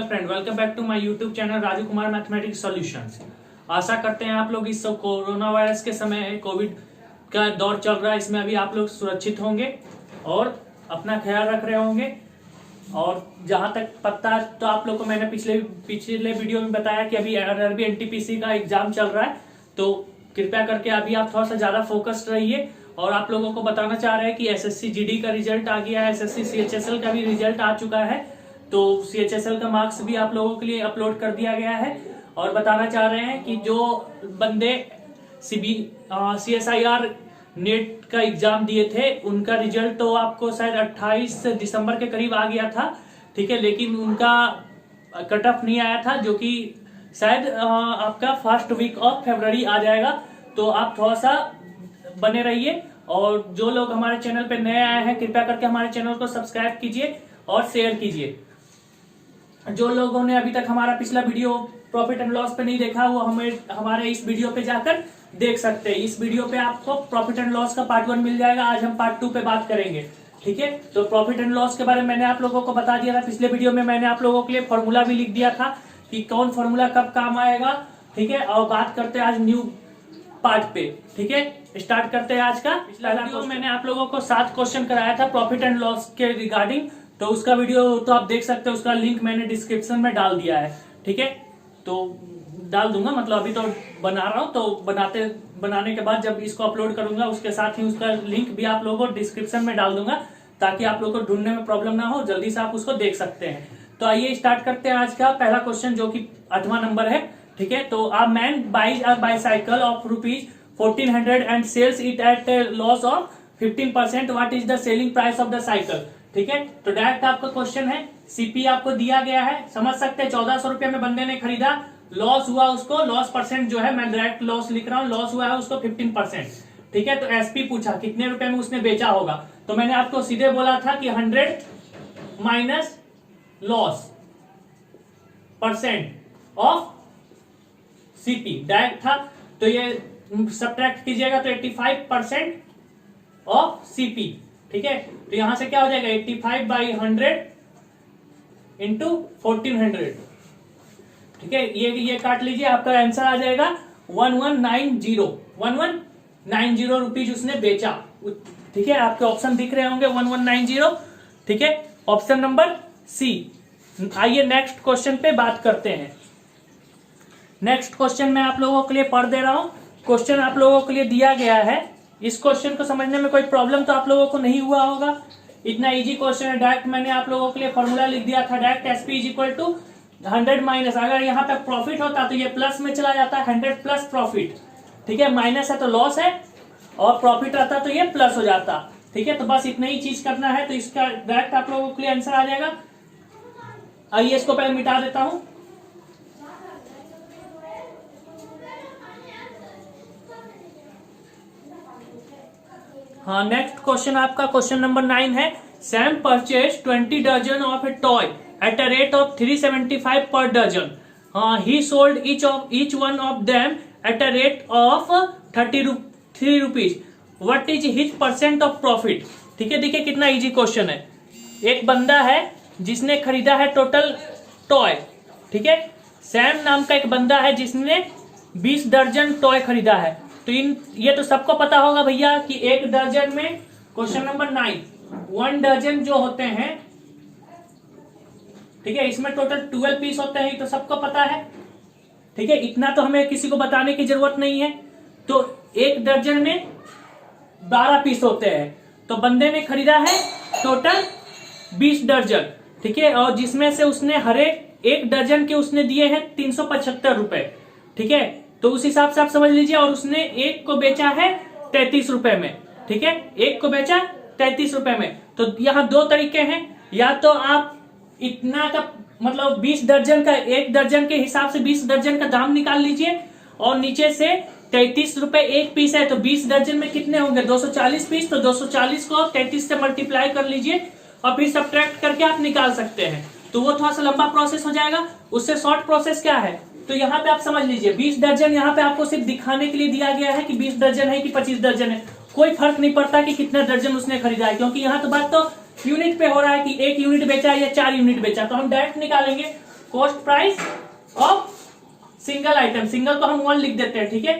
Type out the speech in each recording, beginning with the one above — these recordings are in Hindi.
Friend, welcome back to my YouTube channel Raju Kumar mathematics solutions. आशा करते हैं आप लोग इस सब कोरोना वायरस के समय कोविड का दौर चल रहा है, इसमें अभी आप लोग सुरक्षित होंगे और अपना ख्याल रख रहे होंगे। और जहां तक पता है तो आप लोग को मैंने पिछले वीडियो में बताया कि अभी आरआरबी एनटीपीसी का एग्जाम चल रहा है, तो कृपया करके अभी आप थोड़ा सा ज्यादा फोकस्ड रहिए। और आप लोगों को बताना चाह रहे हैं कि एसएससी जीडी का रिजल्ट आ गया है, एसएससी सीएचएसएल का भी रिजल्ट आ चुका है, तो सीएचएसएल का मार्क्स भी आप लोगों के लिए अपलोड कर दिया गया है। और बताना चाह रहे हैं कि जो बंदे CSIR नेट का एग्जाम दिए थे उनका रिजल्ट तो आपको शायद 28 दिसंबर के करीब आ गया था, ठीक है, लेकिन उनका कट ऑफ नहीं आया था, जो कि शायद आपका फर्स्ट वीक ऑफ फरवरी आ जाएगा। तो आप थोड़ा सा बने रहिए। और जो लोग हमारे चैनल पे नए आए हैं कृपया करके हमारे चैनल को सब्सक्राइब कीजिए और शेयर कीजिए। जो लोगों ने अभी तक हमारा पिछला वीडियो प्रॉफिट एंड लॉस पे नहीं देखा वो हमारे इस वीडियो पे जाकर देख सकते हैं। इस वीडियो पे आपको प्रॉफिट एंड लॉस का पार्ट 1 मिल जाएगा, आज हम पार्ट 2 पे बात करेंगे, ठीक है। तो प्रॉफिट एंड लॉस के बारे में मैंने आप लोगों को बता दिया था पिछले वीडियो में, मैंने आप लोगों के लिए फॉर्मूला भी लिख दिया था कि कौन फॉर्मूला कब काम आएगा, ठीक है। और बात करते हैं आज न्यू पार्ट पे, ठीक है। स्टार्ट करते हैं आज का। पिछला वीडियो मैंने आप लोगों को 7 क्वेश्चन कराया था प्रॉफिट एंड लॉस के रिगार्डिंग, तो उसका वीडियो तो आप देख सकते हैं, उसका लिंक मैंने डिस्क्रिप्शन में डाल दिया है, ठीक है। तो डाल दूंगा, मतलब अभी तो बना रहा हूं, तो बनाने के बाद जब इसको अपलोड करूंगा उसके साथ ही उसका लिंक भी आप लोगों को डिस्क्रिप्शन में डाल दूंगा, ताकि आप लोगों को ढूंढने में प्रॉब्लम ना हो, जल्दी से आप उसको देख सकते हैं। तो आइए स्टार्ट करते हैं आज का पहला क्वेश्चन, जो कि 8वां नंबर है, ठीक है। तो a man buys a bicycle of ₹1400 and sells it at loss of 15%, what is the selling price of the cycle, ठीक है। तो डायरेक्ट आपका क्वेश्चन है, सीपी आपको दिया गया है, समझ सकते हैं 1400 रुपए में बंदे ने खरीदा, लॉस हुआ उसको, लॉस परसेंट जो है मैं डायरेक्ट लॉस लिख रहा हूं, लॉस हुआ है उसको 15%, ठीक है। तो एसपी पूछा कितने रुपए में उसने बेचा होगा, तो मैंने आपको सीधे बोला था कि 100 minus loss percent of CP direct था, तो ये सब्ट्रैक्ट कीजिएगा तो 85% ऑफ सीपी, ठीक है। तो यहां से क्या हो जाएगा 85/100 इंटू 1400, ठीक है। ये काट लीजिए, आपका आंसर आ जाएगा 1190 रुपीज उसने बेचा, ठीक है। आपके ऑप्शन दिख रहे होंगे 1190, ठीक है, ऑप्शन नंबर सी। आइए नेक्स्ट क्वेश्चन पे बात करते हैं। नेक्स्ट क्वेश्चन मैं आप लोगों के लिए पढ़ दे रहा हूं। क्वेश्चन आप लोगों के लिए दिया गया है, इस क्वेश्चन को समझने में कोई प्रॉब्लम तो आप लोगों को नहीं हुआ होगा, इतना इजी क्वेश्चन है। डायरेक्ट मैंने आप लोगों के लिए फॉर्मूला लिख दिया था, direct SP is equal to 100 minus, अगर यहाँ पे प्रॉफिट होता तो ये प्लस में चला जाता है, 100 प्लस प्रॉफिट, ठीक है, माइनस है तो लॉस है, और प्रॉफिट रहता तो ये प्लस हो जाता, ठीक है। तो बस इतना ही चीज करना है, तो इसका डायरेक्ट आप लोगों के लिए आंसर आ जाएगा। आइए इसको पहले मिटा देता हूं। हाँ, नेक्स्ट क्वेश्चन आपका क्वेश्चन नंबर 9 है। Sam purchase 20 dozen of a toy at a rate of 375 per dozen. He sold each one of them at a rate of 33 rupees. What is his percent of profit, ठीक है। देखिए कितना इजी क्वेश्चन है। एक बंदा है जिसने खरीदा है टोटल टॉय, ठीक है। सैम नाम का एक बंदा है जिसने 20 दर्जन टॉय खरीदा है। तो ये तो सबको पता होगा भैया कि एक दर्जन में, क्वेश्चन नंबर 9, 1 डजन जो होते हैं, ठीक है, इसमें टोटल 12 पीस होते हैं, तो सबको पता है, ठीक है। इतना तो हमें किसी को बताने की जरूरत नहीं है। तो एक दर्जन में 12 पीस होते हैं, तो बंदे ने खरीदा है टोटल 20 दर्जन, ठीक है। और जिसमें से उसने हर एक दर्जन के उसने दिए हैं 375 रुपए, ठीक है। तो उस हिसाब से आप समझ लीजिए। और उसने एक को बेचा है 33 रुपए में, ठीक है, एक को बेचा 33 रुपए में। तो यहाँ 2 तरीके हैं, या तो आप इतना का मतलब 20 दर्जन का, एक दर्जन के हिसाब से 20 दर्जन का दाम निकाल लीजिए, और नीचे से 33 रुपए एक पीस है, तो 20 दर्जन में कितने होंगे 240 पीस, तो 240 को 33 से मल्टीप्लाई कर लीजिए और फिर सब्ट्रैक्ट करके आप निकाल सकते हैं। तो वो थोड़ा सा लंबा प्रोसेस हो जाएगा, उससे शॉर्ट प्रोसेस क्या है, तो यहाँ पे आप समझ लीजिए 20 दर्जन यहाँ पे आपको सिर्फ दिखाने के लिए दिया गया है कि 20 दर्जन है कि 25 दर्जन है, कोई फर्क नहीं पड़ता कि कितना दर्जन उसने खरीदा है, क्योंकि यहाँ तो बात तो यूनिट पे हो रहा है कि 1 यूनिट बेचा या 4 यूनिट बेचा। तो हम डायरेक्ट निकालेंगे cost price of single item, single को हम 1 लिख देते हैं, ठीक है,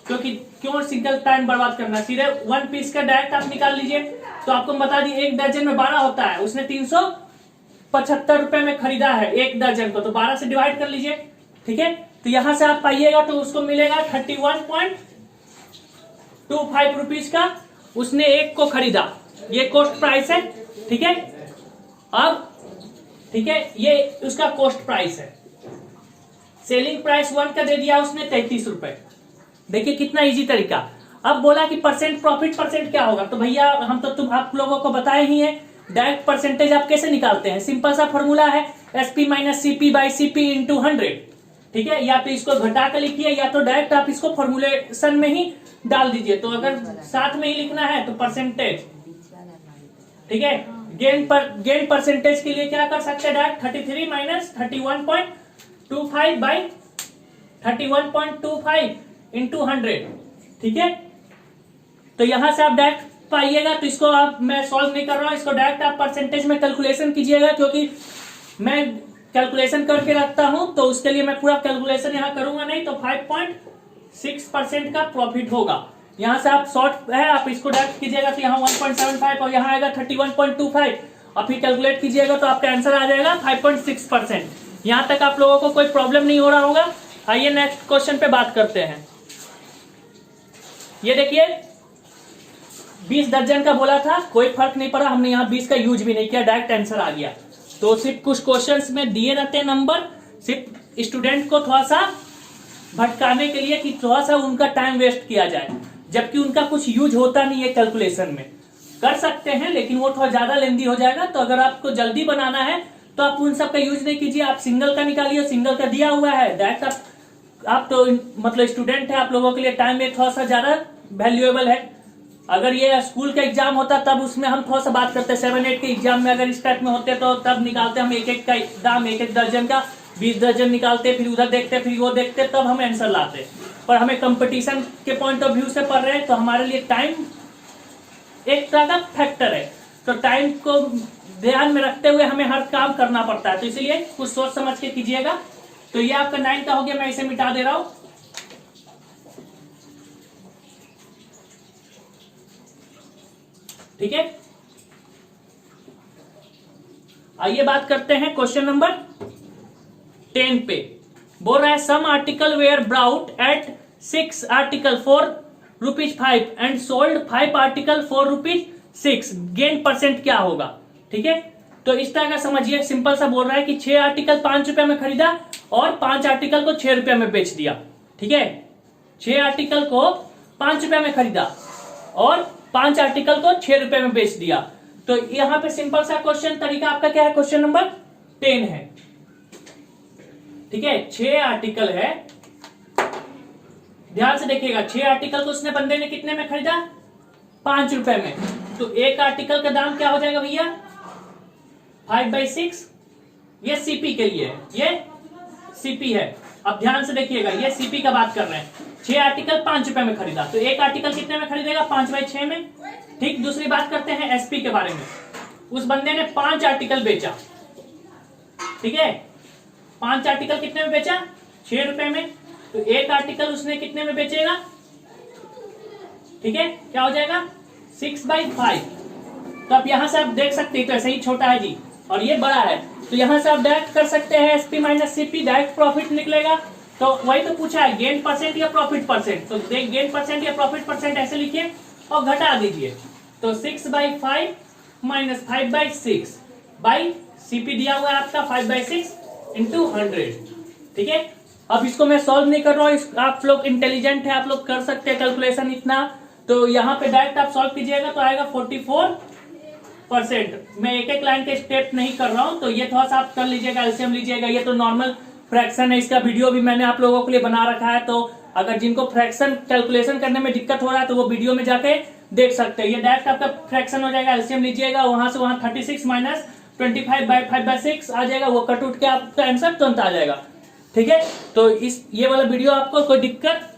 क्योंकि क्यों सिंगल टाइम बर्बाद करना, सीधे 1 पीस का डायरेक्ट आप निकाल लीजिए। तो आपको बता दी 1 दर्जन में 12 होता है, उसने 375 रुपए में खरीदा है 1 दर्जन को, तो 12 से डिवाइड कर लीजिए, ठीक है। तो यहां से आप पाइएगा तो उसको मिलेगा 31.25 रुपीज का, उसने 1 को खरीदा, ये कॉस्ट प्राइस है, ठीक है। अब ठीक है, ये उसका कॉस्ट प्राइस है। सेलिंग प्राइस 1 का दे दिया उसने 33 रुपए। देखिए कितना इजी तरीका। अब बोला कि परसेंट प्रॉफिट परसेंट क्या होगा, तो भैया हम तो तुम आप लोगों को बताए ही है, डायरेक्ट परसेंटेज आप कैसे निकालते हैं, सिंपल सा फॉर्मूला है SP minus CP by CP into 100, ठीक है। या तो इसको घटा कर लिखिए या तो डायरेक्ट आप इसको फॉर्मूलेशन में ही डाल दीजिए। तो अगर साथ में ही लिखना है तो परसेंटेज, ठीक है, गेन परसेंटेज के लिए क्या कर सकते हैं, डायरेक्ट 33 माइनस 31.25 बाई 31.25 इंटू 100, ठीक है। तो यहां से आप डायरेक्ट पाइएगा, तो इसको आप, मैं सॉल्व नहीं कर रहा हूं, इसको डायरेक्ट आप परसेंटेज में कैलकुलेशन कीजिएगा, क्योंकि मैं कैलकुलेशन करके रखता हूं, तो उसके लिए मैं पूरा कैलकुलेशन यहां करूंगा नहीं। तो 5.6% का प्रॉफिट होगा। यहां से आप शॉर्ट है, आप इसको डायरेक्ट कीजिएगा तो यहाँ 1.75 और यहाँ आएगा 31.25, और फिर कैलकुलेट कीजिएगा तो आपका आंसर आ जाएगा 5.6%। यहां तक आप लोगों को कोई प्रॉब्लम नहीं हो रहा होगा। आइए नेक्स्ट क्वेश्चन पे बात करते हैं। ये देखिए 20 दर्जन का बोला था, कोई फर्क नहीं पड़ा, हमने यहाँ 20 का यूज भी नहीं किया, डायरेक्ट आंसर आ गया। तो सिर्फ कुछ क्वेश्चंस में दिए रहते हैं नंबर, सिर्फ स्टूडेंट को थोड़ा सा भटकाने के लिए कि थोड़ा सा उनका टाइम वेस्ट किया जाए, जबकि उनका कुछ यूज होता नहीं है कैलकुलेशन में। कर सकते हैं लेकिन वो थोड़ा ज्यादा लेंदी हो जाएगा। तो अगर आपको जल्दी बनाना है तो आप उन सब का यूज नहीं कीजिए, आप सिंगल का निकालिए, सिंगल का दिया हुआ है डायरेक्ट आप तो मतलब स्टूडेंट है, आप लोगों के लिए टाइम में थोड़ा सा ज्यादा वैल्यूएबल है। अगर ये स्कूल का एग्जाम होता तब उसमें हम थोड़ा सा बात करते हैं, 7-8 के एग्जाम में अगर इस टाइप में होते तो तब निकालते हम एक एक का दाम, एक दर्जन का 20 दर्जन निकालते, फिर उधर देखते फिर वो देखते, तब हम आंसर लाते। पर हमें कंपटीशन के पॉइंट ऑफ व्यू से पढ़ रहे हैं तो हमारे लिए टाइम एक तरह का फैक्टर है, तो टाइम को ध्यान में रखते हुए हमें हर काम करना पड़ता है, तो इसलिए कुछ सोच समझ के कीजिएगा। तो ये आपका 9 का हो गया, मैं इसे मिटा दे रहा हूं। ठीक है, आइए बात करते हैं क्वेश्चन नंबर 10 पे। बोल रहा है some article were brought at 6 article for ₹5 and sold 5 article for ₹6, gain percent क्या होगा। ठीक है, तो इस तरह का समझिए, सिंपल सा बोल रहा है कि 6 आर्टिकल 5 रुपए में खरीदा और 5 आर्टिकल को 6 रुपए में बेच दिया। ठीक है, 6 आर्टिकल को 5 रुपए में खरीदा और 5 आर्टिकल को 6 रुपए में बेच दिया। तो यहां पे सिंपल सा क्वेश्चन तरीका आपका क्या है, क्वेश्चन नंबर 10 है। ठीक है, 6 आर्टिकल है, ध्यान से देखिएगा, 6 आर्टिकल को उसने बंदे ने कितने में खरीदा, 5 रुपए में। तो एक आर्टिकल का दाम क्या हो जाएगा भैया, 5/6। ये सीपी के लिए, ये सीपी है। अब ध्यान से देखिएगा, ये सीपी का बात कर रहे हैं। 6 आर्टिकल 5 रुपए में खरीदा, तो एक आर्टिकल कितने में खरीदेगा, 5/6 में। ठीक, दूसरी बात करते हैं एसपी के बारे में। उस बंदे ने 5 आर्टिकल बेचा। ठीक है, 5 आर्टिकल कितने में बेचा, 6 रुपए में। तो एक आर्टिकल उसने कितने में बेचेगा, ठीक है, क्या हो जाएगा 6/5। तो आप यहां से आप देख सकते हैं, तो ऐसे ही छोटा है जी और ये बड़ा है, तो यहां से आप डायरेक्ट कर सकते हैं SP minus CP, direct profit निकलेगा। तो वही तो पूछा है, गेन परसेंट या प्रॉफिट परसेंट। तो गेन परसेंट या प्रॉफिट परसेंट ऐसे लिखिए और घटा दीजिए। तो 6/5 माइनस 5/6 बाई सीपी दिया हुआ है आपका 5/6 इंटू 100। ठीक है, अब इसको मैं सॉल्व नहीं कर रहा हूँ, आप लोग इंटेलिजेंट है, आप लोग कर सकते हैं कैलकुलेशन इतना। तो यहाँ पे डायरेक्ट आप सॉल्व कीजिएगा तो आएगा 44%। मैं एक एक लाइन के स्टेप नहीं कर रहा हूँ, तो ये थोड़ा सा आप कर लीजिएगा, एलसीएम लीजिएगा। ये तो नॉर्मल फ्रैक्शन है, इसका वीडियो भी मैंने आप लोगों के लिए बना रखा है। तो अगर जिनको फ्रैक्शन कैलकुलेशन करने में दिक्कत हो रहा है तो वो वीडियो में जाके देख सकते हैं। ये डायरेक्ट आपका फ्रैक्शन हो जाएगा, एलसीएम लीजिएगा, वहां से वहां 36 माइनस 25/5/6 आ जाएगा, वो कट उठ के आपका आंसर तुरंत आ जाएगा। ठीक है, तो इस ये वाला वीडियो आपको कोई दिक्कत,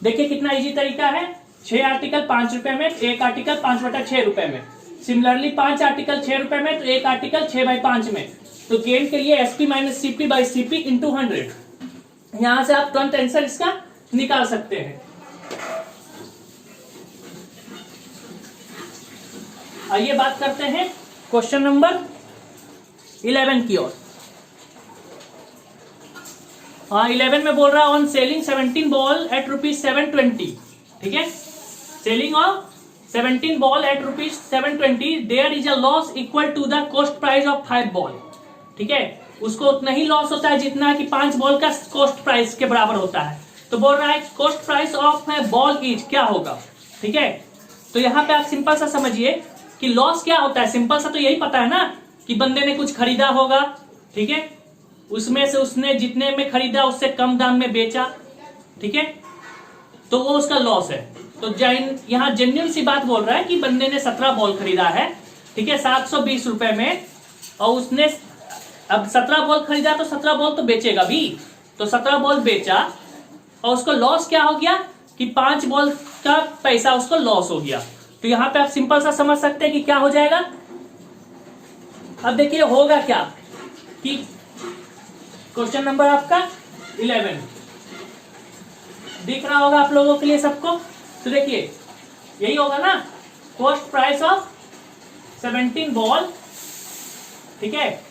देखिए कितना इजी तरीका है। 6 आर्टिकल 5 रुपए में, एक आर्टिकल 5/6 रुपए में। सिमिलरली 5 आर्टिकल 6 रुपए में, तो एक आर्टिकल 6/5 में। तो गेन के लिए SP minus CP by CP into 100। यहां से आप तुरंत आंसर इसका निकाल सकते हैं। आइए बात करते हैं क्वेश्चन नंबर 11 की ओर। 11 में बोल रहा है ऑन सेलिंग 17 बॉल एट ₹720। ठीक है, selling of 17 ball at ₹720 there is a loss equal to the cost price of 5 ball. ठीक है, उसको उतना ही लॉस होता है जितना कि 5 बॉल का कॉस्ट प्राइस के बराबर होता है। तो बोल रहा है cost price of ball is क्या होगा। ठीक है, तो यहाँ पे आप सिंपल सा समझिए कि लॉस क्या होता है। सिंपल सा तो यही पता है ना कि बंदे ने कुछ खरीदा होगा, ठीक है, उसमें से उसने जितने में खरीदा उससे कम दाम में बेचा, ठीक है, तो वो उसका लॉस है। तो यहाँ जेन्युइन सी बात बोल रहा है कि बंदे ने 17 बॉल खरीदा है, ठीक है, 720 रुपए में, और उसने अब 17 बॉल खरीदा तो 17 बॉल तो बेचेगा भी, तो 17 बॉल बेचा और उसको लॉस क्या हो गया कि 5 बॉल का पैसा उसको लॉस हो गया। तो यहाँ पे आप सिंपल सा समझ सकते हैं कि क्या हो जाएगा। अब देखिए होगा क्या कि क्वेश्चन नंबर आपका 11 दिख रहा होगा आप लोगों के लिए सबको। तो देखिए यही होगा ना, कॉस्ट प्राइस ऑफ 17 बॉल, ठीक है,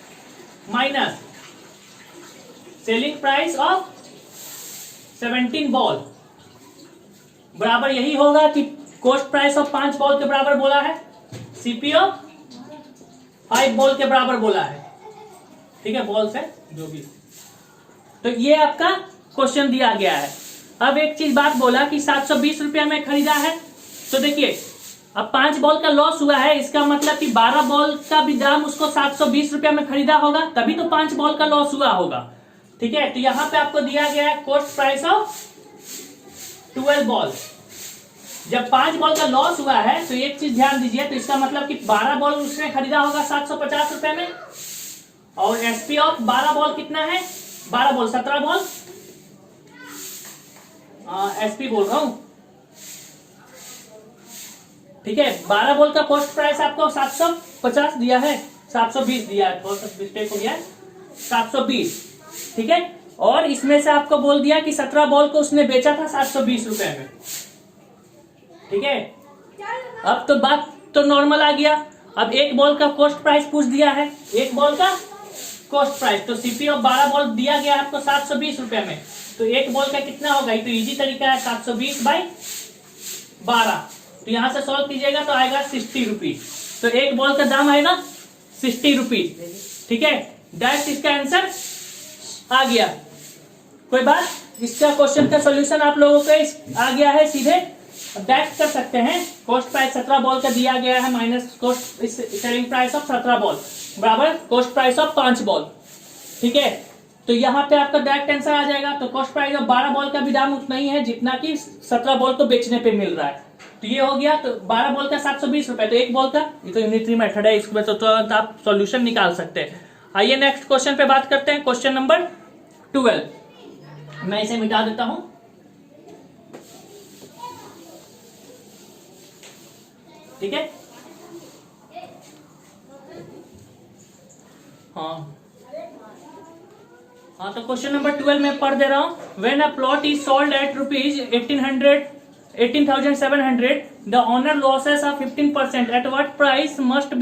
minus selling price of 17 ball बराबर यही होगा कि कॉस्ट प्राइस ऑफ 5 बॉल के बराबर बोला है, सीपी ऑफ 5 बॉल के बराबर बोला है, ठीक है, बॉल से जो भी। तो ये आपका क्वेश्चन दिया गया है। अब एक चीज बात बोला कि 720 रुपया में खरीदा है, तो देखिए अब 5 बॉल का लॉस हुआ है, इसका मतलब कि 12 बॉल का भी दाम उसको 720 रुपया में खरीदा होगा, तभी तो 5 बॉल का लॉस हुआ होगा। ठीक है, तो यहां पे आपको दिया गया है कॉस्ट प्राइस ऑफ 12 बॉल। जब 5 बॉल का लॉस हुआ है तो एक चीज ध्यान दीजिए, तो इसका मतलब कि 12 बॉल उसने खरीदा होगा 750 रुपए में, और एसपी ऑफ 12 बॉल कितना है, 12 बॉल 17 बॉल, एसपी बोल रहा हूं, ठीक है, 12 बॉल का कॉस्ट प्राइस आपको 750 दिया है, 720 दिया है, थोड़ा सा मिस्टेक हो गया है, 720, ठीक है, और इसमें से आपको बोल दिया कि 17 बॉल को उसने बेचा था 720 रुपए में। ठीक है, अब तो बात तो नॉर्मल आ गया। अब एक बॉल का कॉस्ट प्राइस पूछ दिया है, एक बॉल का कॉस्ट प्राइस, तो सीपी ऑफ 12 बॉल दिया गया आपको 720 रुपए में, तो एक बॉल का कितना होगा, ये तो इजी तरीका है, 720 बाई 12, तो यहां से सॉल्व कीजिएगा तो आएगा 60 रुपीज। तो एक बॉल का दाम आएगा 60 रुपीज। ठीक है, डायरेक्ट इसका आंसर आ गया। कोई बात, इसका क्वेश्चन का सॉल्यूशन आप लोगों को आ गया है, सीधे डायरेक्ट कर सकते हैं। कॉस्ट प्राइस 17 बॉल का दिया गया है, minus cost selling price of 17 ball बराबर कॉस्ट प्राइस ऑफ 5 बॉल। ठीक है, तो यहाँ पे आपका डायरेक्ट आंसर आ जाएगा। तो कॉस्ट प्राइस ऑफ 12 बॉल का भी दाम उतना ही है जितना कि 17 बॉल को बेचने पे मिल रहा है। तो ये हो गया, तो 12 बॉल का 720 रुपए, तो एक बॉल का, ये तो यूनिटरी मेथड है, इसमें तो तुरंत आप सॉल्यूशन निकाल सकते हैं। आइए नेक्स्ट क्वेश्चन पे बात करते हैं, क्वेश्चन नंबर 12। मैं इसे मिटा देता हूं। ठीक है, हाँ तो क्वेश्चन नंबर 12 में पढ़ दे रहा हूं। When a plot is sold at ₹18,700 the owner loses are 15%। At what price must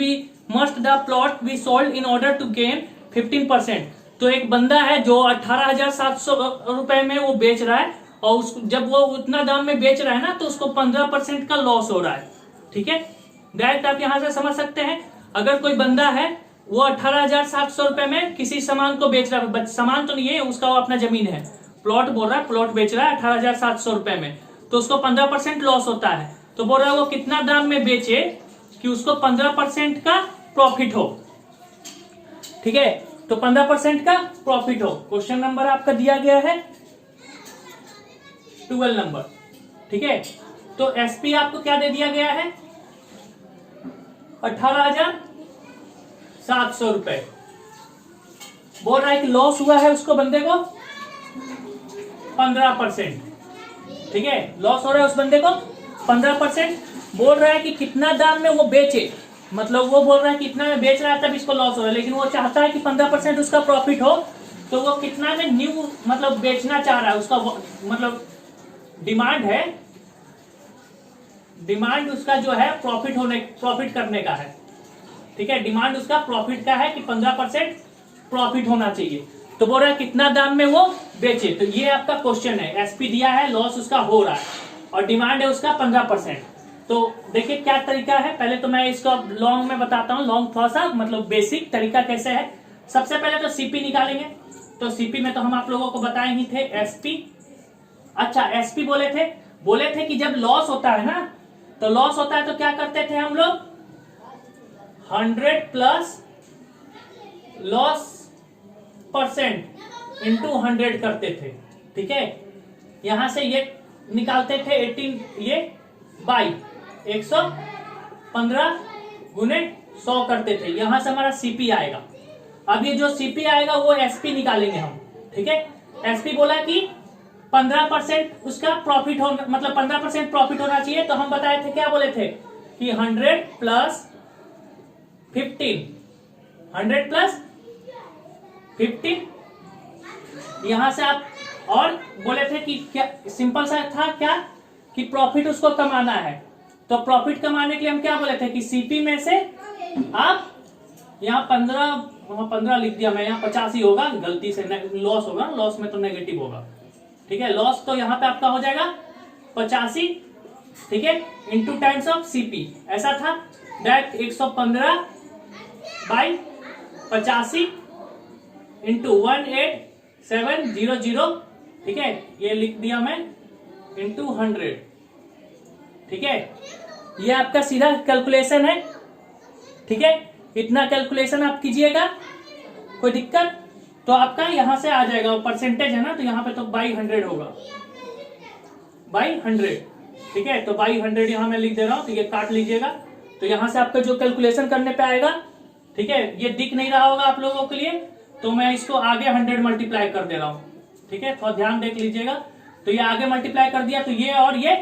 the plot be sold in order to gain 15%। तो एक बंदा है जो 18,700 रुपए में वो बेच रहा है, और जब वो उतना दाम में बेच रहा है ना, तो उसको 15% का लॉस हो रहा है। ठीक है, डायरेक्ट आप यहां से समझ सकते हैं, अगर कोई बंदा है वो 18,700 रुपए में किसी सामान को बेच रहा है, सामान तो नहीं है उसका, वो अपना जमीन है, प्लॉट बोल रहा है, प्लॉट बेच रहा है 18,700 रुपए में, तो उसको 15% लॉस होता है। तो बोल रहा है वो कितना दाम में बेचे कि उसको 15% का प्रॉफिट हो। ठीक है, तो 15% का प्रॉफिट हो। क्वेश्चन नंबर आपका दिया गया है 12 नंबर। ठीक है, तो एसपी आपको क्या दे दिया गया है, 18,700 रुपए। बोल रहा है कि लॉस हुआ है उसको बंदे को 15%। ठीक है, लॉस हो रहा है उस बंदे को 15%। बोल रहा है कि कितना दाम में वो बेचे, मतलब वो बोल रहा है कि इतना में बेच रहा है तब इसको लॉस हो रहा है, लेकिन वो चाहता है कि 15% उसका प्रॉफिट हो, तो वो कितना में न्यू मतलब बेचना चाह रहा है, उसका मतलब डिमांड है, डिमांड उसका जो है प्रॉफिट करने का है। ठीक है, डिमांड उसका प्रॉफिट का है कि 15% प्रॉफिट होना चाहिए। तो बोल रहा है कितना दाम में वो बेचे। तो ये आपका क्वेश्चन है, एसपी दिया है, लॉस उसका हो रहा है और डिमांड है उसका 15%। तो देखिए क्या तरीका है, पहले तो मैं इसको लॉन्ग में बताता हूँ, लॉन्ग थोड़ा सा मतलब बेसिक तरीका कैसे है। सबसे पहले तो सीपी निकालेंगे। तो सीपी में तो हम आप लोगों को बताए ही थे एसपी। अच्छा, एसपी बोले थे कि जब लॉस होता है ना, तो लॉस होता है तो क्या करते थे हम लोग, 100 प्लस लॉस परसेंट इंटू 100 करते थे। ठीक है, यहां से ये निकालते थे 18 ये बाई 115 गुने 100 करते थे। यहां से हमारा सीपी आएगा। अब ये जो सीपी आएगा वो एसपी निकालेंगे हम। ठीक है, एसपी बोला कि 15% उसका प्रॉफिट हो, मतलब 15% प्रॉफिट होना चाहिए। तो हम बताए थे, क्या बोले थे कि 100 प्लस 15, 100 प्लस 15, यहां से आप और बोले थे कि क्या सिंपल सा था, क्या कि प्रॉफिट उसको कमाना है। तो प्रॉफिट कमाने के लिए हम क्या बोले थे कि सीपी में से आप यहाँ 15 लिख दिया मैं, यहाँ 50 ही होगा, गलती से लॉस होगा, लॉस में तो नेगेटिव होगा। ठीक है, लॉस तो यहाँ पे आपका हो जाएगा 85। ठीक है, इंटू टाइम्स ऑफ सीपी, ऐसा था डायरेक्ट 115 बाई 85 इंटू 18700। ठीक है, ये लिख दिया मैं इंटू 100। ठीक है, ये आपका सीधा कैलकुलेशन है। ठीक है, इतना कैलकुलेशन आप कीजिएगा, कोई दिक्कत तो आपका यहां से आ जाएगा। वो परसेंटेज है ना, तो यहाँ पे तो बाई 100 होगा, बाई 100। ठीक है, तो बाई 100 यहां मैं लिख दे रहा हूं, तो ये काट लीजिएगा। तो यहां से आपका जो कैलकुलेशन करने पे आएगा, ठीक है, ये दिख नहीं रहा होगा आप लोगों के लिए, तो मैं इसको आगे 100 मल्टीप्लाई कर दे रहा हूं। ठीक है, थोड़ा ध्यान देख लीजिएगा। तो ये आगे मल्टीप्लाई कर दिया, तो ये और ये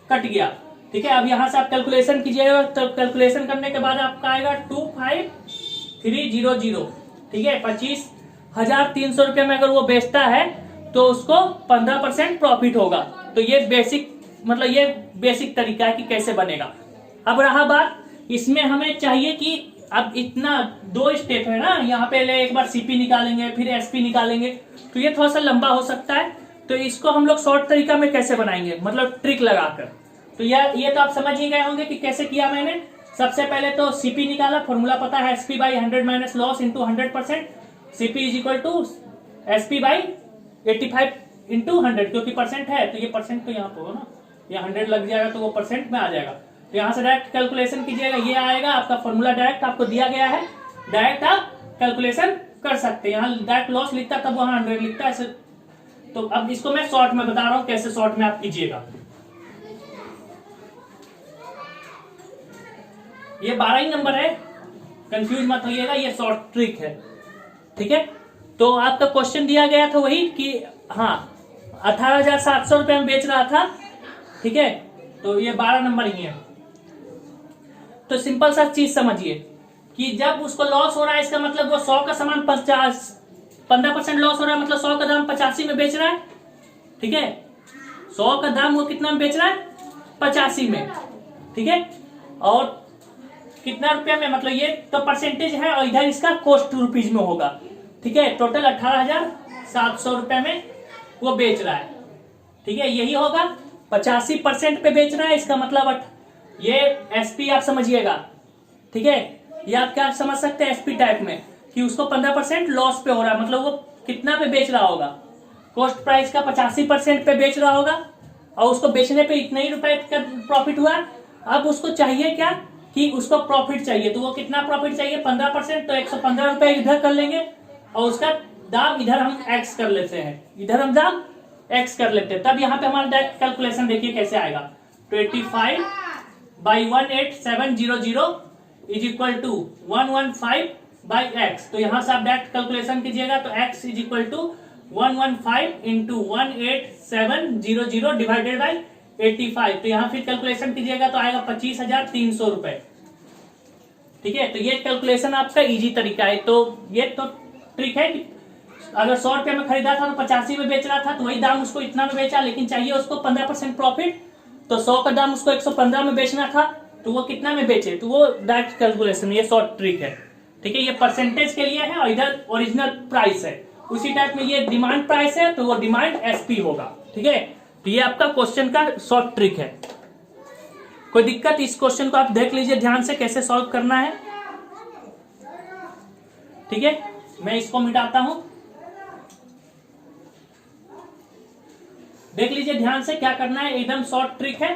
कट गया। ठीक है, अब यहां से आप कैलकुलेशन कीजिएगा। तो कैलकुलेशन करने के बाद आपका आएगा 25300। ठीक है, 25,300 रुपये में अगर वो बेचता है तो उसको 15% प्रॉफिट होगा। तो ये बेसिक मतलब ये बेसिक तरीका है कि कैसे बनेगा। अब रहा बात, इसमें हमें चाहिए कि अब इतना 2 स्टेप है ना, यहाँ पे एक बार सीपी निकालेंगे फिर एसपी निकालेंगे, तो ये थोड़ा सा लंबा हो सकता है। तो इसको हम लोग शॉर्ट तरीका में कैसे बनाएंगे, मतलब ट्रिक लगाकर। तो ये तो आप समझ ही गए होंगे कि कैसे किया मैंने। सबसे पहले तो सीपी निकाला, फॉर्मूला पता है, SP by 100 minus loss into 100%। CP is equal to SP by 85 into 100, क्योंकि परसेंट है तो ये परसेंट तो यहाँ पे होगा ना, ये 100 लग जाएगा तो वो परसेंट में आ जाएगा। तो यहाँ से डायरेक्ट कैलकुलेशन कीजिएगा, ये आएगा आपका फॉर्मूला, डायरेक्ट आपको दिया गया है, डायरेक्ट आप कैलकुलेशन कर सकते हैं। यहाँ डायरेक्ट लॉस लिखता तब वहां 100 लिखता है ऐसे। तो अब इसको मैं शॉर्ट में बता रहा हूं कैसे शॉर्ट में आप कीजिएगा। ये 12 ही नंबर है, कंफ्यूज मत होइएगा, ये शॉर्ट ट्रिक है। ठीक है, तो आपका क्वेश्चन दिया गया था वही कि हाँ 18,700 रुपये में बेच रहा था। ठीक है, तो ये 12 नंबर ही है। तो सिंपल सा चीज समझिए कि जब उसको लॉस हो रहा है, इसका मतलब वो 100 का सामान 15% लॉस हो रहा है, मतलब 100 का दाम 85 में बेच रहा है। ठीक है, 100 का दाम वो कितना में बेच रहा है, 85 में। ठीक है, और कितना रुपया में, मतलब ये तो परसेंटेज है और इधर इसका कॉस्ट रुपीज में होगा। ठीक है, टोटल 18,700 रुपये में वो बेच रहा है। ठीक है, यही होगा, 85% पे बेच रहा है, इसका मतलब ये एसपी आप समझिएगा। ठीक है, ये आप क्या समझ सकते हैं एसपी टाइप में कि उसको 15% लॉस पे हो रहा है, मतलब वो कितना पे बेच रहा होगा, कॉस्ट प्राइस का 85% पे बेच रहा होगा और उसको बेचने पे इतने ही रुपए का प्रॉफिट हुआ। अब उसको चाहिए क्या कि उसको प्रॉफिट चाहिए, तो वो कितना प्रॉफिट चाहिए, 15%, तो 115 रुपए इधर कर लेंगे और उसका दाम इधर हम एक्स कर लेते हैं, इधर हम दाम एक्स कर लेते हैं। तब यहाँ पे हमारा डायरेक्ट कैलकुलेशन देखिए कैसे आएगा, 25 by 18700 is equal to 115 by X. तो यहां से आप डायरेक्ट कैलकुलेशन कीजिएगा, तो X is equal to 115 into 18700 divided by 85। तो यहाँ फिर कैलकुलेशन कीजिएगा तो आएगा 25,300 रुपए। ठीक है। तो ये कैलकुलेशन आपका इजी तरीका है। तो ये तो ट्रिक है कि अगर 100 रुपए में खरीदा था तो 85 में बेच रहा था, तो वही दाम उसको इतना में बेचा, लेकिन चाहिए उसको 15% प्रॉफिट, तो 100 का दाम उसको 115 में बेचना था, तो वो कितना में बेचे, तो वो डायरेक्ट कैलकुलेशन, ये शॉर्ट ट्रिक है। ठीक है, ये परसेंटेज के लिए है और इधर ओरिजिनल प्राइस है। उसी टाइप में ये डिमांड प्राइस है तो वो डिमांड एसपी होगा। ठीक है, तो ये आपका क्वेश्चन का शॉर्ट ट्रिक है। कोई दिक्कत, इस क्वेश्चन को आप देख लीजिए ध्यान से कैसे सॉल्व करना है। ठीक है, मैं इसको मिटाता हूं, देख लीजिए ध्यान से क्या करना है। एकदम शॉर्ट ट्रिक है,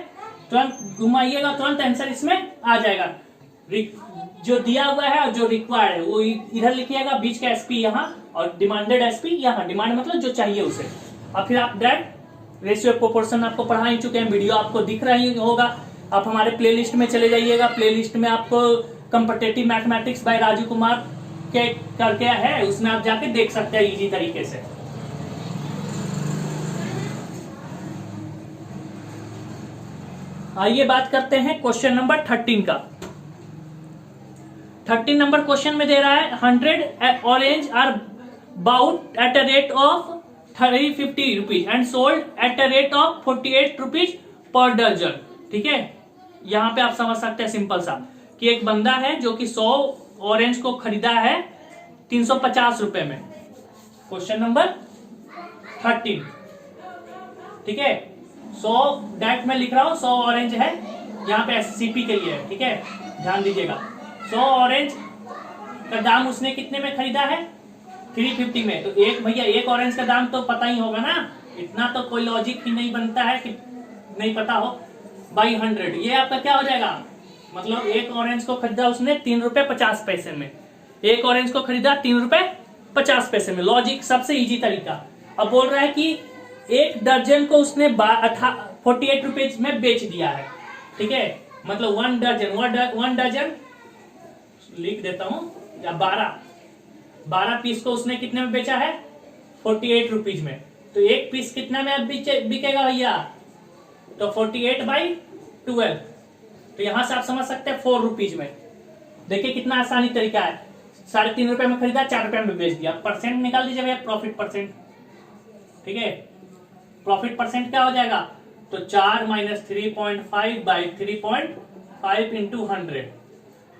तुरंत घुमाइएगा, तुरंत आंसर इसमें आ जाएगा। जो दिया हुआ है और जो रिक्वायर्ड है वो इधर लिखिएगा, बीच का एसपी यहाँ और डिमांडेड एसपी यहाँ, डिमांड मतलब जो चाहिए उसे। और फिर आप डायरेक्ट रेशियो प्रोपोर्शन आपको पढ़ा ही चुके हैं, वीडियो आपको दिख रहा ही होगा। आप हमारे प्लेलिस्ट में चले जाइएगा, प्लेलिस्ट में आपको competitive mathematics bye Raju Kumar के करके है, उसमें आप जाके देख सकते हैं इजी तरीके से। आइए बात करते हैं क्वेश्चन नंबर 13 का। 13 नंबर क्वेश्चन में दे रहा है 100 orange are bought at a rate of 350 rupees and sold at a rate of 48 rupees per dozen. ठीक है, यहां पे आप समझ सकते हैं सिंपल सा कि एक बंदा है जो कि 100 ऑरेंज को खरीदा है 350 रुपए में। Question number 13। ठीक है, 100 डायरेक्ट में लिख रहा हूं, 100 ऑरेंज है, यहाँ पे एससीपी के लिए है। ठीक है, ध्यान दीजिएगा। 100 ऑरेंज का दाम उसने कितने में खरीदा है, 350 में। तो एक भैया एक ऑरेंज का दाम तो पता ही होगा ना, इतना तो कोई लॉजिक ही नहीं बनता है कि नहीं पता हो। बाई 100 ये आपका क्या हो जाएगा, मतलब एक ऑरेंज को खरीदा उसने 3 रुपए 50 पैसे में, एक ऑरेंज को खरीदा 3 रुपए 50 पैसे में। लॉजिक सबसे इजी तरीका। अब बोल रहा है कि एक दर्जन को उसने 48 रुपीज में बेच दिया है। ठीक है, मतलब 1 डजन लिख देता हूं, या 12 पीस को उसने कितने में बेचा है, 48 रुपीज में। तो एक पीस कितना में अब बिकेगा भैया, तो 48/12। तो यहां से आप समझ सकते हैं 4 रुपीज में। देखिए कितना आसानी तरीका है, 3.5 रुपए में खरीदा, 4 रुपए में बेच दिया। परसेंट निकाल दीजिए भैया, प्रॉफिट परसेंट। ठीक है, प्रॉफिट परसेंट क्या हो जाएगा, तो 4 - 3.5/3.5 इंटू 100।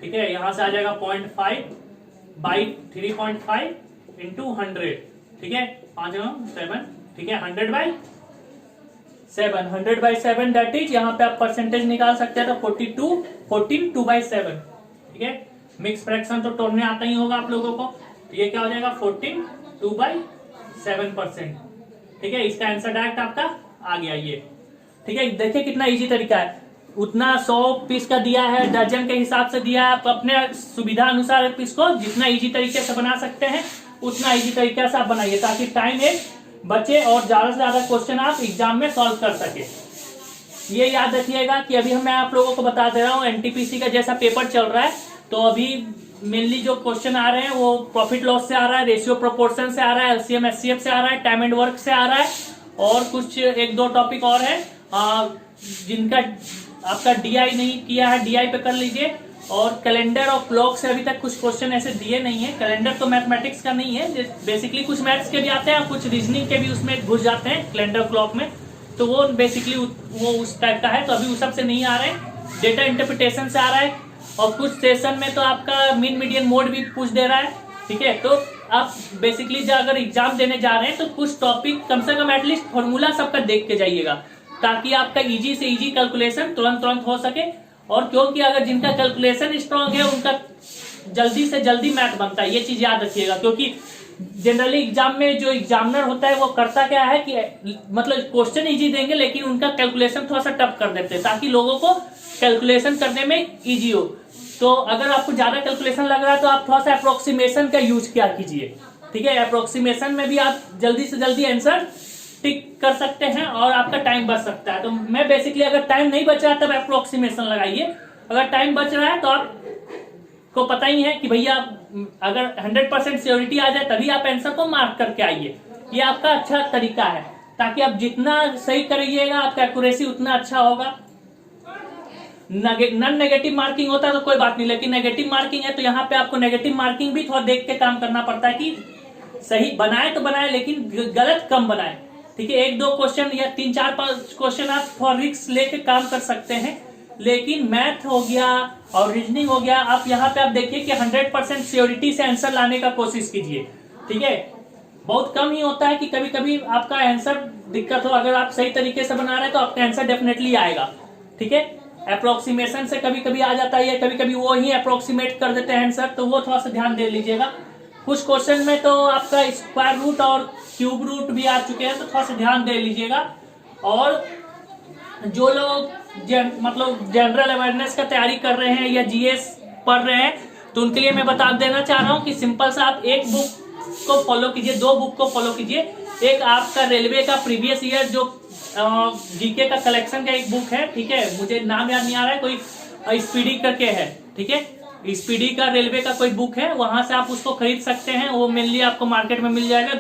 ठीक है, यहां से आ जाएगा 0.5/3.5 इंटू 100। ठीक है, 5 7। ठीक है, 100/7, 100/7 दैट इज, यहाँ पे आप परसेंटेज निकाल सकते हैं, तो 14 2/7। ठीक है, मिक्स फ्रैक्शन तो तोड़ने आता ही होगा आप लोगों को, तो ये क्या हो जाएगा 14 2/7%। ठीक है, इसका आंसर डायरेक्ट आपका आ गया ये। ठीक है, देखिए कितना इजी तरीका है। उतना 100 पीस का दिया है, दर्जन के हिसाब से दिया है, आप अपने सुविधा अनुसार पीस को जितना इजी तरीके से बना सकते हैं उतना इजी तरीके से आप बनाइए, ताकि टाइम एक बचे और ज्यादा से ज्यादा क्वेश्चन आप एग्जाम में सॉल्व कर सके। ये याद रखिएगा कि अभी मैं आप लोगों को बता दे रहा हूँ, एनटीपीसी का जैसा पेपर चल रहा है, तो अभी मेनली जो क्वेश्चन आ रहे हैं वो प्रॉफिट लॉस से आ रहा है, रेशियो प्रोपोर्शन से आ रहा है, एलसीएम एचसीएफ से आ रहा है, टाइम एंड वर्क से आ रहा है, और कुछ 1-2 टॉपिक और है जिनका आपका डीआई नहीं किया है, डीआई पे कर लीजिए। और कैलेंडर और क्लॉक से अभी तक कुछ क्वेश्चन ऐसे दिए नहीं है। कैलेंडर तो मैथमेटिक्स का नहीं है, बेसिकली कुछ मैथ्स के भी आते हैं, कुछ रीजनिंग के भी उसमें घुस जाते हैं कैलेंडर क्लॉक में, तो वो बेसिकली वो उस टाइप का है, तो अभी उस सब से नहीं आ रहे हैं। डेटा इंटरप्रिटेशन से आ रहा है, और कुछ सेशन में तो आपका मीन मीडियन मोड भी पूछ दे रहा है। ठीक है, तो आप बेसिकली जो अगर एग्जाम देने जा रहे हैं तो कुछ टॉपिक कम से कम एटलीस्ट फॉर्मूला सबका देख के जाइएगा, ताकि आपका इजी से इजी कैलकुलेशन तुरंत हो सके। और क्योंकि अगर जिनका कैलकुलेशन स्ट्रांग है उनका जल्दी से जल्दी मैथ बनता है, ये चीज याद रखिएगा। क्योंकि जनरली एग्जाम में जो एग्जामिनर होता है वो करता क्या है कि मतलब क्वेश्चन इजी देंगे लेकिन उनका कैलकुलेशन थोड़ा सा टफ कर देते हैं, ताकि लोगों को कैलकुलेशन करने में इजी हो। तो अगर आपको ज्यादा कैलकुलेशन लग रहा है तो आप थोड़ा सा अप्रोक्सीमेशन का यूज क्या कीजिए। ठीक है, अप्रोक्सीमेशन में भी आप जल्दी से जल्दी आंसर टिक कर सकते हैं और आपका टाइम बच सकता है। तो मैं बेसिकली अगर टाइम नहीं बच रहा तब अप्रोक्सीमेशन लगाइए, अगर टाइम बच रहा है तो आपको पता ही है कि भैया अगर 100% श्योरिटी आ जाए तभी आप आंसर को मार्क करके आइए। ये आपका अच्छा तरीका है, ताकि आप जितना सही करिएगा आपका एक्यूरेसी उतना अच्छा होगा। नॉन नेगेटिव मार्किंग होता है तो कोई बात नहीं, लेकिन नेगेटिव मार्किंग है तो यहाँ पे आपको नेगेटिव मार्किंग भी थोड़ा देख के काम करना पड़ता है कि सही बनाए तो बनाए लेकिन गलत कम बनाए। ठीक है, 1-2 क्वेश्चन या 3-4-5 क्वेश्चन आप थोड़ा रिस्क लेके काम कर सकते हैं, लेकिन मैथ हो गया और रीजनिंग हो गया, आप यहाँ पे आप देखिए कि 100% श्योरिटी से आंसर लाने का कोशिश कीजिए। ठीक है, बहुत कम ही होता है कि कभी कभी आपका आंसर दिक्कत हो, अगर आप सही तरीके से बना रहे हैं तो आपका आंसर डेफिनेटली आएगा। ठीक है, अप्रोक्सीमेशन से कभी कभी आ जाता है, कभी कभी वो ही अप्रोक्सीमेट कर देते हैं आंसर, तो वो थोड़ा सा ध्यान दे लीजिएगा। कुछ क्वेश्चन में तो आपका स्क्वायर रूट और क्यूब रूट भी आ चुके हैं, तो थोड़ा सा ध्यान दे लीजिएगा। और जो लोग मतलब जनरल अवेयरनेस का तैयारी कर रहे हैं या जीएस पढ़ रहे हैं, तो उनके लिए मैं बता देना चाह रहा हूँ कि सिंपल सा आप एक बुक को फॉलो कीजिए, 2 बुक को फॉलो कीजिए। एक आपका रेलवे का प्रीवियस ईयर जो जीके का कलेक्शन का एक बुक है, ठीक है, मुझे नाम याद नहीं आ रहा है, कोई स्पीडी करके है। ठीक है, स्पीडी का रेलवे का कोई बुक है, वहां से आप उसको खरीद सकते हैं, वो मेनली आपको मार्केट में मिल जाएगा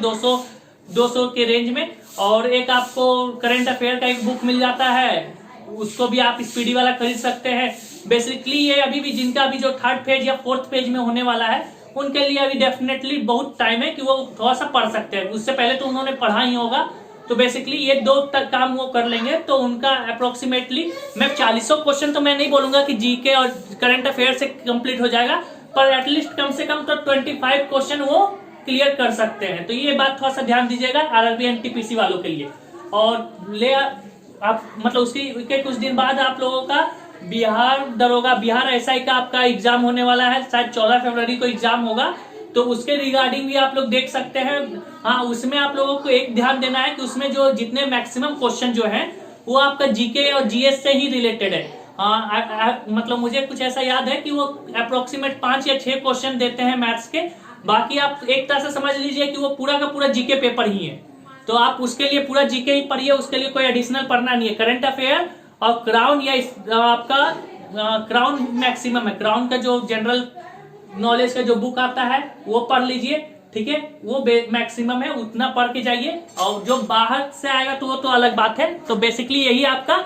200 के रेंज में। और एक आपको करंट अफेयर का एक बुक मिल जाता है, उसको भी आप स्पीडी वाला खरीद सकते हैं। बेसिकली ये अभी भी जिनका अभी जो 3rd पेज या 4th पेज में होने वाला है, उनके लिए अभी डेफिनेटली बहुत टाइम है कि वो थोड़ा सा पढ़ सकते हैं, उससे पहले तो उन्होंने पढ़ा ही होगा। तो बेसिकली ये 2 काम वो कर लेंगे तो उनका अप्रोक्सीमेटली मैं 40 क्वेश्चन तो मैं नहीं बोलूंगा कि जीके और करंट अफेयर से कंप्लीट हो जाएगा, पर एटलीस्ट कम से कम तो 25 क्वेश्चन वो क्लियर कर सकते हैं। तो ये बात थोड़ा सा ध्यान दीजिएगा आरआरबी एनटीपीसी वालों के लिए। और ले आप मतलब उसके कुछ दिन बाद आप लोगों का बिहार एसआई का आपका एग्जाम होने वाला है, शायद 14 फरवरी को एग्जाम होगा, तो उसके रिगार्डिंग भी आप लोग देख सकते हैं। हाँ, उसमें आप लोगों को एक ध्यान देना है कि उसमें जो जितने मैक्सिमम क्वेश्चन जो हैं वो आपका जीके और जीएस से ही रिलेटेड है। मतलब मुझे कुछ ऐसा याद है कि वो अप्रोक्सीमेट 5 या 6 क्वेश्चन देते हैं मैथ्स के, बाकी आप एक तरह से समझ लीजिए कि वो पूरा का पूरा जीके पेपर ही है। तो आप उसके लिए पूरा जीके ही पढ़िए, उसके लिए कोई एडिशनल पढ़ना नहीं है। करंट अफेयर और क्राउन या आपका क्राउन मैक्सिमम है, क्राउन का जो जनरल नॉलेज का जो बुक आता है वो पढ़ लीजिए। ठीक है, वो मैक्सिमम है, उतना पढ़ के जाइए। और जो बाहर से आएगा तो वो तो अलग बात है। तो बेसिकली यही आपका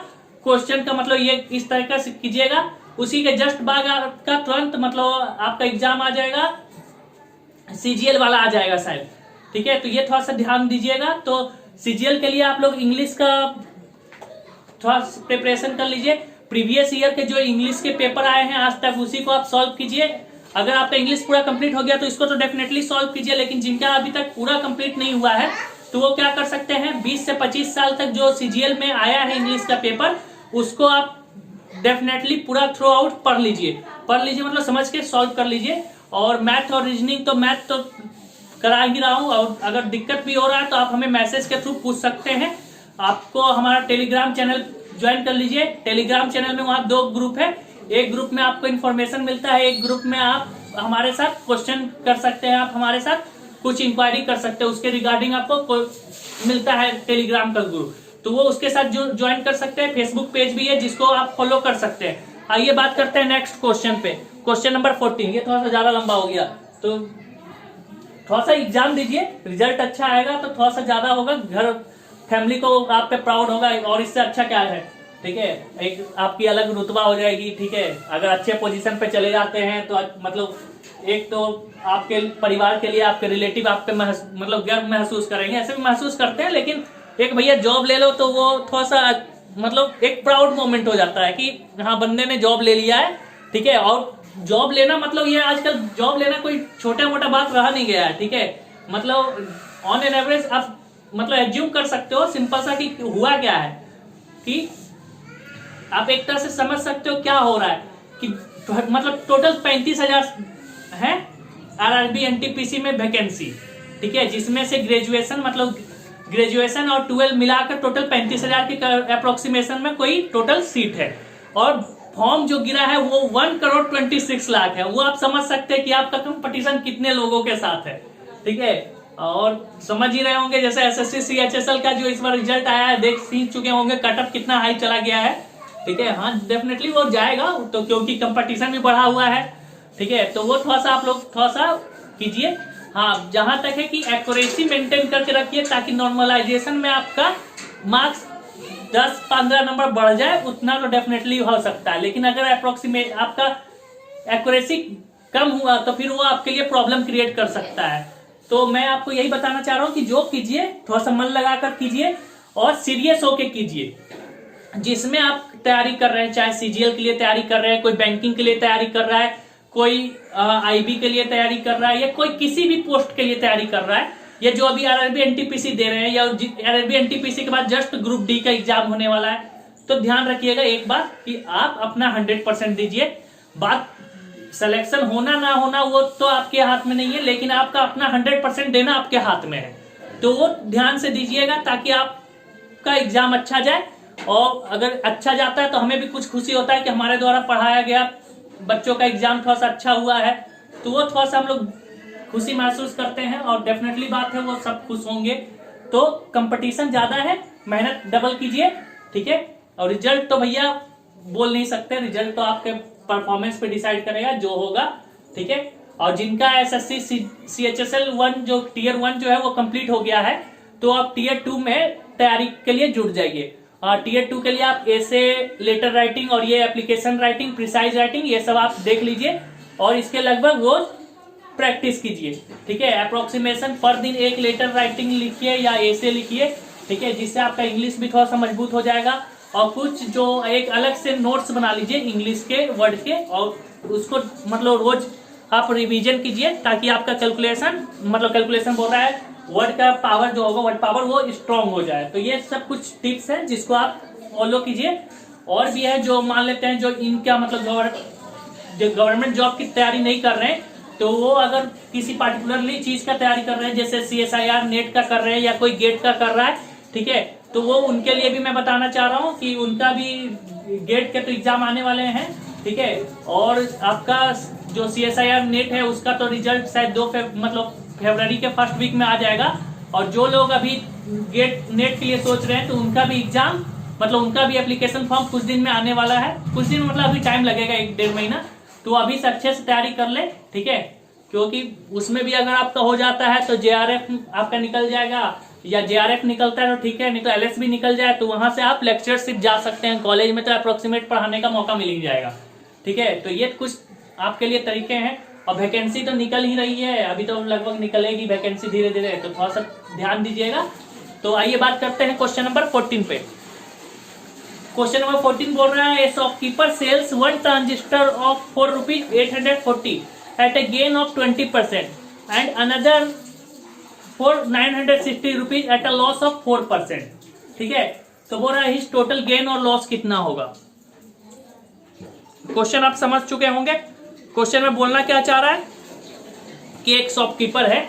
क्वेश्चन का मतलब ये इस तरीके से कीजिएगा। उसी के जस्ट बाद का तुरंत मतलब आपका एग्जाम आ जाएगा, सीजीएल वाला आ जाएगा शायद। ठीक है, तो ये थोड़ा सा ध्यान दीजिएगा। तो सीजीएल के लिए आप लोग इंग्लिश का थोड़ा प्रिपरेशन कर लीजिए। प्रीवियस ईयर के जो इंग्लिश के पेपर आए हैं आज तक, उसी को आप सॉल्व कीजिए। अगर आपका इंग्लिश पूरा कंप्लीट हो गया तो इसको तो डेफिनेटली सॉल्व कीजिए, लेकिन जिनका अभी तक पूरा कंप्लीट नहीं हुआ है तो वो क्या कर सकते हैं, 20 से 25 साल तक जो सीजीएल में आया है इंग्लिश का पेपर, उसको आप डेफिनेटली पूरा थ्रू आउट पढ़ लीजिए मतलब समझ के सॉल्व कर लीजिए। और मैथ और रीजनिंग तो मैथ तो करा ही रहा हूँ, और अगर दिक्कत भी हो रहा है तो आप हमें मैसेज के थ्रू पूछ सकते हैं। आपको हमारा टेलीग्राम चैनल ज्वाइन कर लीजिए। टेलीग्राम चैनल में वहाँ 2 ग्रुप है, एक ग्रुप में आपको इन्फॉर्मेशन मिलता है, एक ग्रुप में आप हमारे साथ क्वेश्चन कर सकते हैं, आप हमारे साथ कुछ इंक्वायरी कर सकते हैं, उसके रिगार्डिंग आपको मिलता है टेलीग्राम का ग्रुप, तो वो उसके साथ ज्वाइन कर सकते हैं। फेसबुक पेज भी है जिसको आप फॉलो कर सकते हैं। आइए बात करते हैं नेक्स्ट क्वेश्चन पे, क्वेश्चन नंबर 14। ये थोड़ा सा ज्यादा लंबा हो गया, तो थोड़ा सा एग्जाम दीजिए, रिजल्ट अच्छा आएगा तो थोड़ा सा ज्यादा होगा, घर फैमिली को आप पे प्राउड होगा, और इससे अच्छा क्या है। ठीक है, एक आपकी अलग रुतबा हो जाएगी। ठीक है, अगर अच्छे पोजीशन पे चले जाते हैं तो मतलब एक तो आपके परिवार के लिए आपके रिलेटिव आप पे मतलब गर्व महसूस करेंगे, ऐसे भी महसूस करते हैं, लेकिन एक भैया जॉब ले लो तो वो थोड़ा सा मतलब एक प्राउड मोमेंट हो जाता है कि हाँ बंदे ने जॉब ले लिया है। ठीक है, और जॉब लेना मतलब ये आजकल जॉब लेना कोई छोटा मोटा बात रहा नहीं गया है। ठीक है, मतलब ऑन एन एवरेज आप मतलब एज्यूम कर सकते हो सिंपल सा कि हुआ क्या है, कि आप एक तरह से समझ सकते हो क्या हो रहा है कि मतलब टोटल 35,000 है आरआरबी एनटीपीसी में वैकेंसी। ठीक है, जिसमें से ग्रेजुएशन मतलब ग्रेजुएशन और 12 मिलाकर टोटल 35,000 के अप्रोक्सीमेशन में कोई टोटल सीट है, और फॉर्म जो गिरा है वो 1,26,00,000 है। वो आप समझ सकते हैं कि आपका कंपटीशन कितने लोगों के साथ है। ठीक है, और समझ ही रहे होंगे जैसे एसएससी सीएचएसएल का जो इस बार रिजल्ट आया है, देख सीख चुके होंगे कट ऑफ कितना हाई चला गया है। ठीक है, हाँ डेफिनेटली वो जाएगा तो, क्योंकि कंपटीशन भी बढ़ा हुआ है। ठीक है, तो वो थोड़ा सा आप लोग थोड़ा सा कीजिए। हाँ, जहां तक है कि एक्यूरेसी मेंटेन करके रखिए ताकि नॉर्मलाइजेशन में आपका मार्क्स 10-15 नंबर बढ़ जाए उतना तो डेफिनेटली हो सकता है, लेकिन अगर अप्रोक्सीमेट आपका एक्यूरेसी कम हुआ तो फिर वो आपके लिए प्रॉब्लम क्रिएट कर सकता है। तो मैं आपको यही बताना चाह रहा हूं कि जो कीजिए थोड़ा सा मन लगाकर कीजिए और सीरियस होके कीजिए। जिसमें आप तैयारी कर रहे हैं, चाहे सीजीएल के लिए तैयारी कर रहे हैं, कोई बैंकिंग के लिए तैयारी कर रहा है, कोई आईबी के लिए तैयारी कर रहा है, या कोई किसी भी पोस्ट के लिए तैयारी कर रहा है, या जो अभी आरआरबी एनटीपीसी दे रहे हैं, या आरआरबी एनटीपीसी के बाद जस्ट ग्रुप डी का एग्जाम होने वाला है, तो ध्यान रखिएगा एक बात कि आप अपना 100% दीजिए। बात सिलेक्शन होना ना होना वो तो आपके हाथ में नहीं है, लेकिन आपका अपना 100% देना आपके हाथ में है, तो वो ध्यान से दीजिएगा ताकि आपका एग्जाम अच्छा जाए। और अगर अच्छा जाता है तो हमें भी कुछ खुशी होता है कि हमारे द्वारा पढ़ाया गया बच्चों का एग्जाम थोड़ा सा अच्छा हुआ है, तो वो थोड़ा सा हम लोग खुशी महसूस करते हैं, और डेफिनेटली बात है वो सब खुश होंगे। तो कंपटीशन ज्यादा है, मेहनत डबल कीजिए, ठीक है। और रिजल्ट तो भैया बोल नहीं सकते, रिजल्ट तो आपके परफॉर्मेंस पे डिसाइड करेगा जो होगा, ठीक है। और जिनका एसएससी CHSL 1 जो टियर 1 जो है वो कंप्लीट हो गया है, तो आप टियर 2 में तैयारी के लिए जुट जाइए। और टियर 2 के लिए आप ऐसे लेटर राइटिंग और ये एप्लीकेशन राइटिंग, प्रिसाइज राइटिंग, ये सब आप देख लीजिए और इसके लगभग रोज प्रैक्टिस कीजिए, ठीक है। अप्रोक्सीमेशन पर दिन एक लेटर राइटिंग लिखिए या ऐसे लिखिए, ठीक है, जिससे आपका इंग्लिश भी थोड़ा सा मजबूत हो जाएगा। और कुछ जो एक अलग से नोट्स बना लीजिए इंग्लिश के वर्ड के, और उसको मतलब रोज आप रिवीजन कीजिए ताकि आपका कैलकुलेशन बोल रहा है वर्ड का पावर जो होगा, वर्ड पावर वो स्ट्रांग हो जाए। तो ये सब कुछ टिप्स हैं जिसको आप फॉलो कीजिए। और भी है जो मान लेते हैं जो इनका मतलब जो गवर्नमेंट जॉब की तैयारी नहीं कर रहे हैं, तो वो अगर किसी पार्टिकुलरली चीज का तैयारी कर रहे हैं, जैसे CSIR नेट का कर रहे हैं या कोई गेट का कर रहा है, ठीक है, तो वो उनके लिए भी मैं बताना चाह रहा हूँ कि उनका भी गेट के तो एग्जाम आने वाले हैं, ठीक है। और आपका जो CSIR नेट है उसका तो रिजल्ट शायद फरवरी के फर्स्ट वीक में आ जाएगा। और जो लोग अभी गेट नेट के लिए सोच रहे हैं तो उनका भी एग्जाम उनका भी एप्लीकेशन फॉर्म कुछ दिन में आने वाला है। कुछ दिन अभी टाइम लगेगा, 1-1.5 महीना, तो अभी से अच्छे से तैयारी कर ले, ठीक है। क्योंकि उसमें भी अगर आपका हो जाता है तो JRF आपका निकल जाएगा, या JRF निकलता है तो ठीक है, नहीं तो LS भी निकल जाए तो वहां से आप लेक्चरशिप जा सकते हैं कॉलेज में, तो अप्रोक्सीमेट पढ़ाने का मौका मिल ही जाएगा, ठीक है। तो ये कुछ आपके लिए तरीके हैं। और वैकेंसी तो निकल ही रही है, अभी तो लगभग निकलेगी वैकेंसी धीरे धीरे, तो थोड़ा सा ध्यान दीजिएगा। तो आइए बात करते हैं क्वेश्चन नंबर 14 पे। क्वेश्चन नंबर 14 बोल रहा है, shopkeeper sells 1 transistor of ₹4,840 at a gain of 20% and another for ₹960 at a loss of 4%, ठीक है। तो बोल रहा है हिज टोटल गेन और लॉस कितना होगा। क्वेश्चन आप समझ चुके होंगे। क्वेश्चन में बोलना क्या चाह रहा है कि एक शॉपकीपर है,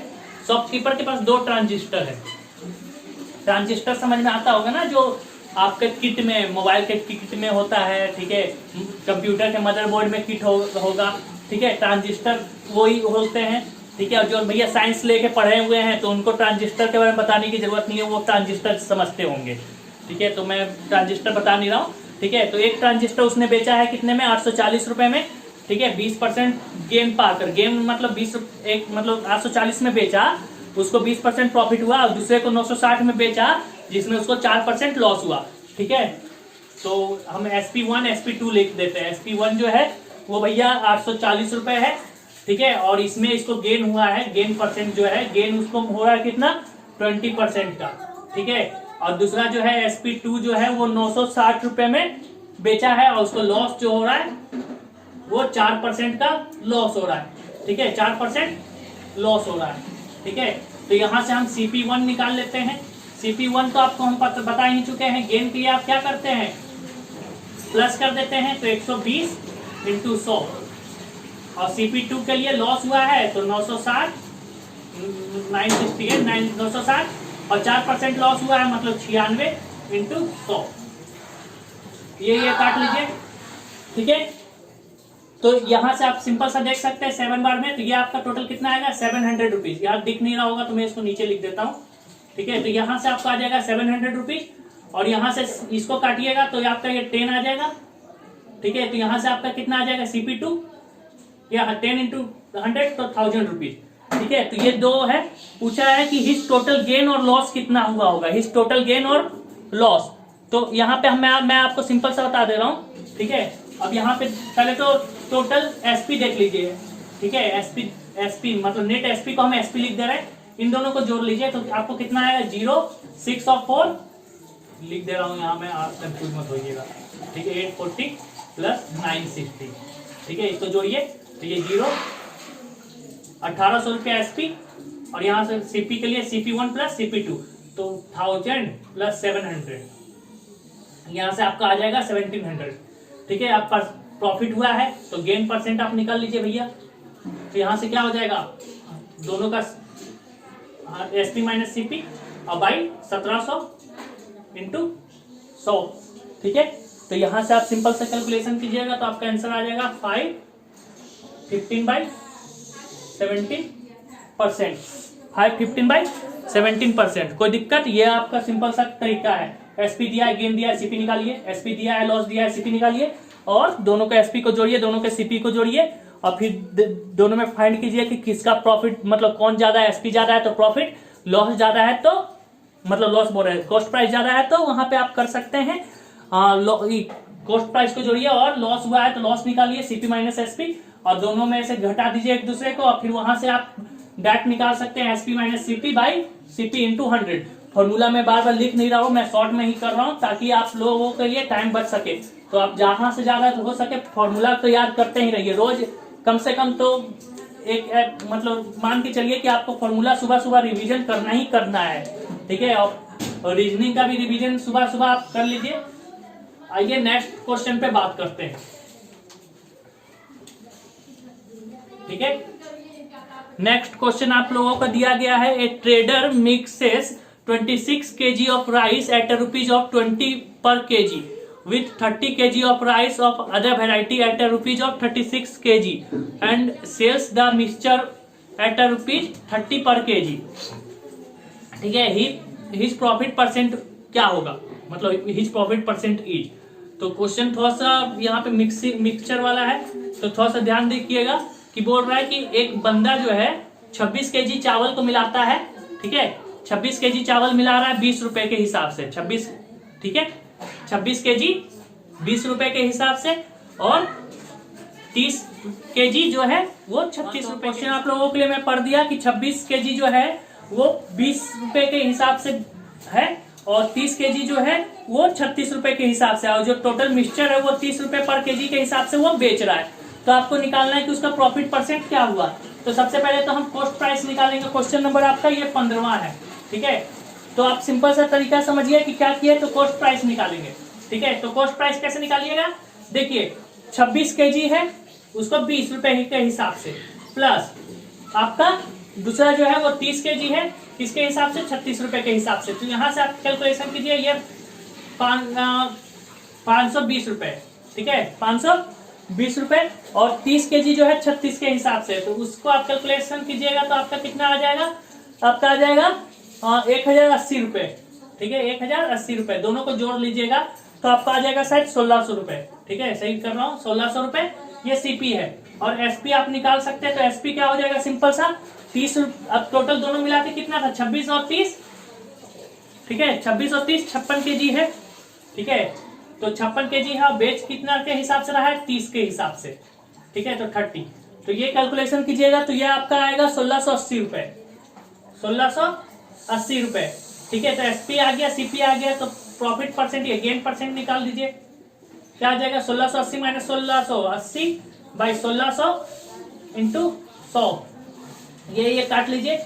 शॉपकीपर के पास 2 ट्रांजिस्टर है। ट्रांजिस्टर समझ में आता होगा ना, जो आपके किट में, मोबाइल के किट में होता है, ठीक है, कंप्यूटर के मदरबोर्ड में किट होगा, ठीक है। ट्रांजिस्टर वही होते हैं, ठीक है। और जो भैया साइंस लेके पढ़े हुए हैं तो उनको ट्रांजिस्टर के बारे में बताने की जरूरत नहीं है, वो ट्रांजिस्टर समझते होंगे, ठीक है। तो मैं ट्रांजिस्टर बता नहीं रहा हूँ, ठीक है। तो एक ट्रांजिस्टर उसने बेचा है कितने में, 840 रुपए में, ठीक है। 20% गेन पाकर, गेन मतलब 840 में बेचा, उसको 20% प्रॉफिट हुआ, और दूसरे को 960 में बेचा जिसमें उसको 4% लॉस हुआ, ठीक है। तो हम SP1 SP2 लिख देते हैं। SP1 जो है वो भैया 840 रुपए है, ठीक है। और इसमें इसको गेन हुआ है, गेन परसेंट जो है, गेन उसको हो रहा है कितना, 20% का, ठीक है। और दूसरा जो है SP2 जो है वो 960 रुपए में बेचा है, और उसको लॉस जो हो रहा है वो 4% का लॉस हो रहा है, ठीक है। 4% लॉस हो रहा है, ठीक है। तो यहां से हम CP1 निकाल लेते हैं। CP1 तो आपको हम बता ही चुके हैं। गेन के लिए आप क्या करते हैं, प्लस कर देते हैं, तो 120 × 100। और CP2 के लिए लॉस हुआ है तो 960 960 और 4% लॉस हुआ है मतलब 96 × 100। ये काट लीजिए, ठीक है। तो यहां से आप सिंपल सा देख सकते हैं 7 बार में, तो ये आपका टोटल कितना आएगा, 700 रुपीज। यार दिख नहीं रहा होगा तो मैं इसको नीचे लिख देता हूँ, ठीक है। तो यहाँ से आपका आ जाएगा 700 रुपीज, और यहाँ से इसको काटिएगा तो आपका ये 10 आ जाएगा, ठीक है। तो यहाँ से आपका कितना आ जाएगा CP2, या 10 × 100 तो 1000 रुपीज, ठीक है। तो ये 2 है। पूछा है कि हिज टोटल गेन और लॉस कितना हुआ होगा, हिज टोटल गेन और लॉस। तो यहाँ पे मैं आपको सिंपल सा बता दे रहा हूँ, ठीक है। अब यहाँ पे पहले तो टोटल एसपी देख लीजिए, ठीक है। एसपी मतलब नेट एसपी को हम एसपी लिख दे रहे हैं, इन दोनों को जोड़ लीजिए तो आपको कितना आएगा 0, 6 और 4 लिख दे रहा हूँ यहाँ में, आप कंफ्यूज मत होइएगा, ठीक है। 840 प्लस 960, ठीक है। इसको जोड़िए तो ये 0, 1800 रुपया एसपी, और यहाँ से सीपी के लिए CP1 प्लस CP2 तो 1000 प्लस 700, यहाँ से आपका आ जाएगा 1700, ठीक है। आपका प्रॉफिट हुआ है तो गेन परसेंट आप निकाल लीजिए भैया। तो यहाँ से क्या हो जाएगा, दोनों का एसपी माइनस सीपी और बाई 1700 इंटू 100, ठीक है। तो यहाँ से आप सिंपल से कैलकुलेशन कीजिएगा तो आपका आंसर आ जाएगा 515/17%, 515/17%। कोई दिक्कत, ये आपका सिंपल सा तरीका है। एसपी दिया है, गेन दिया है, सीपी निकालिए, एसपी दिया है, लॉस दिया है, सीपी निकालिए, और दोनों के एसपी को जोड़िए, दोनों के सीपी को जोड़िए, और फिर दोनों में फाइंड कीजिए कि किसका प्रॉफिट, मतलब कौन ज्यादा है, एसपी ज्यादा है तो प्रॉफिट, लॉस ज्यादा है तो मतलब लॉस बोल रहे हैं, कॉस्ट प्राइस ज्यादा है तो वहां पे आप कर सकते हैं कॉस्ट प्राइस को जोड़िए, और लॉस हुआ है तो लॉस निकालिए, सीपी माइनस एसपी, और दोनों में से घटा दीजिए एक दूसरे को, और फिर वहां से आप डायरेक्ट निकाल सकते हैं SP minus CP by CP into 100। Formula में बार बार लिख नहीं रहा हूं, मैं शॉर्ट में ही कर रहा हूं ताकि आप लोगों के लिए टाइम बच सके। तो आप जहां से ज्यादा हो सके फॉर्मूला तो याद करते ही रहिए, रोज कम से कम तो एक मतलब मान के चलिए कि आपको फॉर्मूला सुबह सुबह रिवीजन करना ही करना है, ठीक है। और रीजनिंग का भी रिवीजन सुबह सुबह आप कर लीजिए। आइए नेक्स्ट क्वेश्चन पे बात करते हैं, ठीक है। नेक्स्ट क्वेश्चन आप लोगों को दिया गया है, ए trader mixes 26 kg of rice at a rupees of 20 per kg with 30 kg of rice of other variety at a rupees of 36 kg and sells the mixture at a rupees 30 per kg, ठीक है। हिज प्रॉफिट परसेंट क्या होगा, मतलब हिज प्रॉफिट परसेंट इज। तो क्वेश्चन थोड़ा सा यहाँ पे मिक्सचर वाला है, तो थोड़ा सा ध्यान देखिएगा कि बोल रहा है कि एक बंदा जो है 26 kg चावल को मिलाता है, ठीक है। 26 kg चावल मिला रहा है 20 रुपए के हिसाब से, 26, ठीक है। 26 kg 20 रुपए के हिसाब से, और 30 kg जो है वो 36 रुपए। क्वेश्चन आप लोगों के लिए मैं पढ़ दिया कि 26 kg जो है वो 20 रुपए के हिसाब से है, और 30 kg जो है वो 36 रुपए के हिसाब से, और जो टोटल मिक्सचर है वो 30 रुपए पर केजी के हिसाब से वो बेच रहा है। तो आपको निकालना है कि उसका प्रॉफिट परसेंट क्या हुआ। तो सबसे पहले तो हम कॉस्ट प्राइस निकालेंगे। क्वेश्चन नंबर आपका ये 15वां है, ठीक है। तो आप सिंपल सा तरीका समझिए कि क्या किए, तो कॉस्ट प्राइस निकालेंगे, ठीक है। तो कॉस्ट प्राइस कैसे निकालिएगा, देखिए 26 kg है उसको 20 रुपए के हिसाब से, प्लस आपका दूसरा जो है वो 30 kg है, किसके हिसाब से, 36 रुपए के हिसाब से। तो यहाँ से आप कैलकुलेशन कीजिए, ये 520 रुपए, ठीक है, 520 रुपए, और 30 kg जो है 36 के हिसाब से, तो उसको आप कैलकुलेशन कीजिएगा तो आपका कितना आ जाएगा, आपका आ जाएगा 1080 रुपए, ठीक है। 1080 रुपए दोनों को जोड़ लीजिएगा तो आपका आ जाएगा शायद 1600 रुपए, ठीक है, सही कर रहा हूँ, 1600 रुपए ये सीपी है। और एसपी आप निकाल सकते हैं, तो एसपी क्या हो जाएगा, सिंपल सा 30। अब टोटल दोनों मिला के कितना था, 26 और 30, ठीक है। 26 और 30 56 kg है, ठीक है। तो 56 kg है, बेच कितना के हिसाब से रहा है, 30 के हिसाब से, ठीक है। तो 30, तो ये कैलकुलेशन कीजिएगा तो ये आपका आएगा 1680 रुपए, 1680 रुपए, ठीक है। तो एसपी आ गया, सीपी आ गया, तो प्रॉफिट परसेंट या गेन परसेंट निकाल दीजिए। क्या आ जाएगा, 1680 माइनस 1680 बाई 1600 इंटू 100, ये काट लीजिए,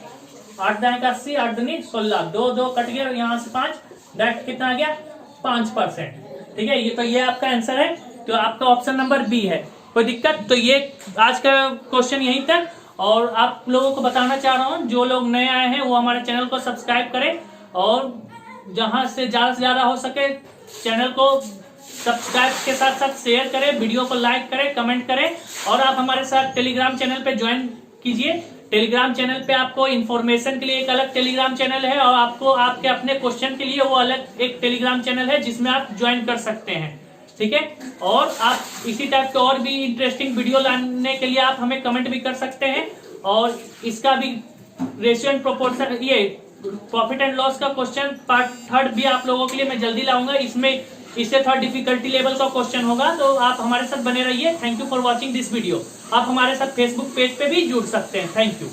8 दाएं का 80, 8 दूनी 16, 2 कट गया, यहाँ से 5, डायरेक्ट कितना आ गया 5%, ठीक है। ये तो ये आपका आंसर है, तो आपका ऑप्शन नंबर बी है। कोई दिक्कत, तो ये आज का क्वेश्चन यहीं तक। और आप लोगों को बताना चाह रहा हूँ, जो लोग नए आए हैं वो हमारे चैनल को सब्सक्राइब करें, और जहां से ज्यादा हो सके चैनल को सब्सक्राइब के साथ साथ शेयर करें, वीडियो को लाइक करें, कमेंट करें, और आप हमारे साथ टेलीग्राम चैनल पे ज्वाइन कीजिए। टेलीग्राम चैनल पे आपको इन्फॉर्मेशन के लिए एक अलग टेलीग्राम चैनल है, और आपको आपके अपने क्वेश्चन के लिए वो अलग एक टेलीग्राम चैनल है जिसमें आप ज्वाइन कर सकते हैं, ठीक है। और आप इसी टाइप के और भी इंटरेस्टिंग वीडियो लाने के लिए आप हमें कमेंट भी कर सकते हैं, और इसका भी रेशियो एंड प्रोपोर्शन, ये प्रॉफिट एंड लॉस का क्वेश्चन पार्ट 3 भी आप लोगों के लिए मैं जल्दी लाऊंगा। इससे थोड़ा डिफिकल्टी लेवल का क्वेश्चन होगा, तो आप हमारे साथ बने रहिए। Thank you for watching this video. आप हमारे साथ फेसबुक पेज पे भी जुड़ सकते हैं। Thank you.